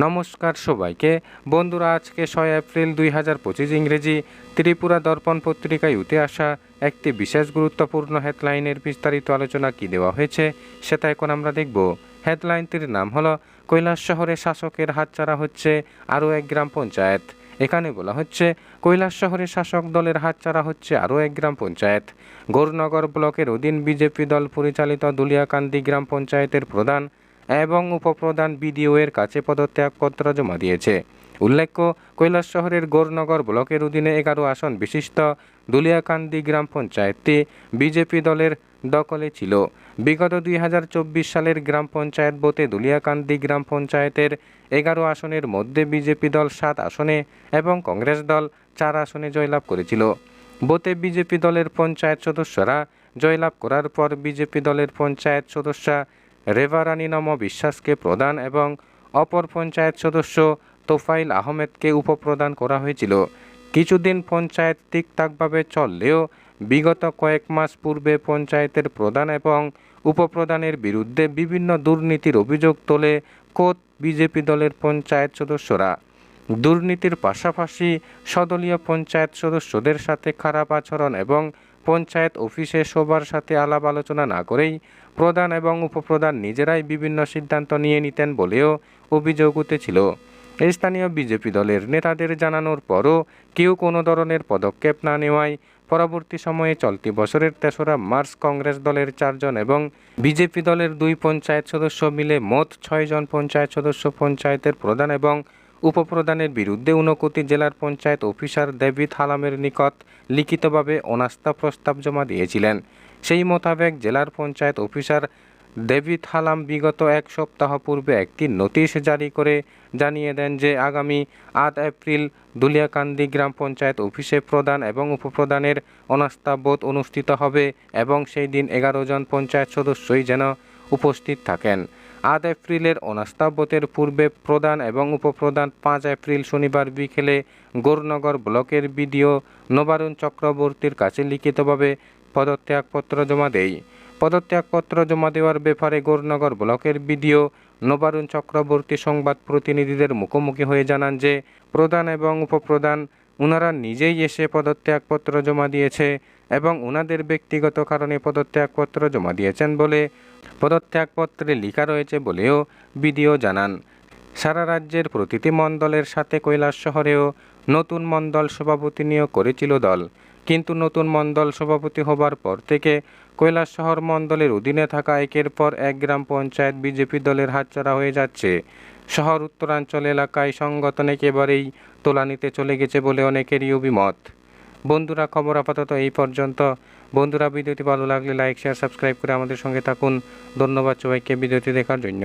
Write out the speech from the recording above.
নমস্কার সবাইকে বন্ধুরা, আজকে 6 এপ্রিল 2025 ইংরেজি ত্রিপুরা দর্পণ পত্রিকায় উঠে আসা একটি বিশেষ গুরুত্বপূর্ণ হেডলাইনের বিস্তারিত আলোচনা কি দেওয়া হয়েছে সেটা এখন আমরা দেখব। হেডলাইনটির নাম হলো কৈলাসশহরে শাসকের হাতছাড়া হচ্ছে আরও এক গ্রাম পঞ্চায়েত। এখানে বলা হচ্ছে কৈলাসশহরে শাসক দলের হাতছাড়া হচ্ছে আরও এক গ্রাম পঞ্চায়েত। গৌরনগর ব্লকের অধীন বিজেপি দল পরিচালিত দুলিয়াকান্দি গ্রাম পঞ্চায়েতের প্রধান এবং উপপ্রধান বিডিও এর কাছে পদত্যাগপত্র জমা দিয়েছে। উল্লেখ্য, কৈলাসশহরের গৌরনগর ব্লকের অধীনে 11 আসন বিশিষ্ট দুলিয়াকান্দি গ্রাম পঞ্চায়েতটি বিজেপি দলের দখলে ছিল। বিগত 2024 সালের গ্রাম পঞ্চায়েত ভোটে দুলিয়াকান্দি গ্রাম পঞ্চায়েতের 11 আসনের মধ্যে বিজেপি দল 7 আসনে এবং কংগ্রেস দল 4 আসনে জয়লাভ করেছিল। ভোটে বিজেপি দলের পঞ্চায়েত সদস্যরা জয়লাভ করার পর বিজেপি দলের পঞ্চায়েত সদস্যা রেভারানী নম বিশ্বাসকে প্রধান এবং অপর পঞ্চায়েত সদস্য তোফাইল আহমেদকে উপপ্রদান করা হয়েছিল। কিছুদিন পঞ্চায়েত ঠিকঠাকভাবে চললেও বিগত কয়েক মাস পূর্বে পঞ্চায়েতের প্রধান এবং উপপ্রধানের বিরুদ্ধে বিভিন্ন দুর্নীতির অভিযোগ তোলে খোদ বিজেপি দলের পঞ্চায়েত সদস্যরা। দুর্নীতির পাশাপাশি সদলীয় পঞ্চায়েত সদস্যদের সাথে খারাপ আচরণ এবং পঞ্চায়েত অফিসে সবার সাথে আলাপ আলোচনা না করেই প্রধান এবং উপপ্রধান নিজেরাই বিভিন্ন সিদ্ধান্ত নিয়ে নিতেন বলেও অভিযোগ উঠেছিল। স্থানীয় বিজেপি দলের নেতাদের জানানোর পরও কেউ কোনো ধরনের পদক্ষেপ না নেওয়ায় পরবর্তী সময়ে চলতি বছরের 3রা মার্চ কংগ্রেস দলের 4 জন এবং বিজেপি দলের 2 পঞ্চায়েত সদস্য মিলে মোট 6 জন পঞ্চায়েত সদস্য পঞ্চায়েতের প্রধান এবং উপপ্রধানের বিরুদ্ধে ঊনকোটি জেলার পঞ্চায়েত অফিসার ডেভিড হালামের নিকট লিখিতভাবে অনাস্থা প্রস্তাব জমা দিয়েছিলেন। সেই মোতাবেক জেলার পঞ্চায়েত অফিসার ডেভিড হালাম বিগত 1 সপ্তাহ পূর্বে একটি নোটিশ জারি করে জানিয়ে দেন যে আগামী 8 এপ্রিল দুলিয়াকান্দি গ্রাম পঞ্চায়েত অফিসে প্রধান এবং উপপ্রধানের অনাস্থা ভোট অনুষ্ঠিত হবে এবং সেই দিন 11 জন পঞ্চায়েত সদস্যই যেন উপস্থিত থাকেন। 8 এপ্রিলের অনাস্থা ভোটের পূর্বে প্রধান এবং উপপ্রধান 5 এপ্রিল শনিবার বিকেলে গৌরনগর ব্লকের বিডিও নবারুণ চক্রবর্তীর কাছে লিখিতভাবে পদত্যাগপত্র জমা দেয়। পদত্যাগপত্র জমা দেওয়ার ব্যাপারে গৌরনগর ব্লকের বিডিও নবারুণ চক্রবর্তী সংবাদ প্রতিনিধিদের মুখোমুখি হয়ে জানান যে প্রধান এবং উপপ্রধান ওনারা নিজেই এসে পদত্যাগপত্র জমা দিয়েছে এবং ওনাদের ব্যক্তিগত কারণে পদত্যাগপত্র জমা দিয়েছেন বলে পদত্যাগপত্রে লেখা রয়েছে বলেও বিডিও জানান। সারা রাজ্যের প্রতিটি মণ্ডলের সাথে কৈলাসশহরেও নতুন মণ্ডল সভাপতি নিয়োগ করেছিল দল, কিন্তু নতুন মণ্ডল সভাপতি হবার পর থেকে কৈলাসশহর মণ্ডলের অধীনে থাকা একের পর এক গ্রাম পঞ্চায়েত বিজেপি দলের হাতছাড়া হয়ে যাচ্ছে। শহর উত্তরাঞ্চল এলাকায় সংগঠন একেবারেই তোলানিতে চলে গেছে বলে অনেকেরই অভিমত। বন্ধুরা, খবর আপাতত এই পর্যন্ত। বন্ধুরা, ভিডিওটি ভালো লাগলে লাইক, শেয়ার, সাবস্ক্রাইব করে আমাদের সঙ্গে থাকুন। ধন্যবাদ সবাইকে ভিডিওটি দেখার জন্য।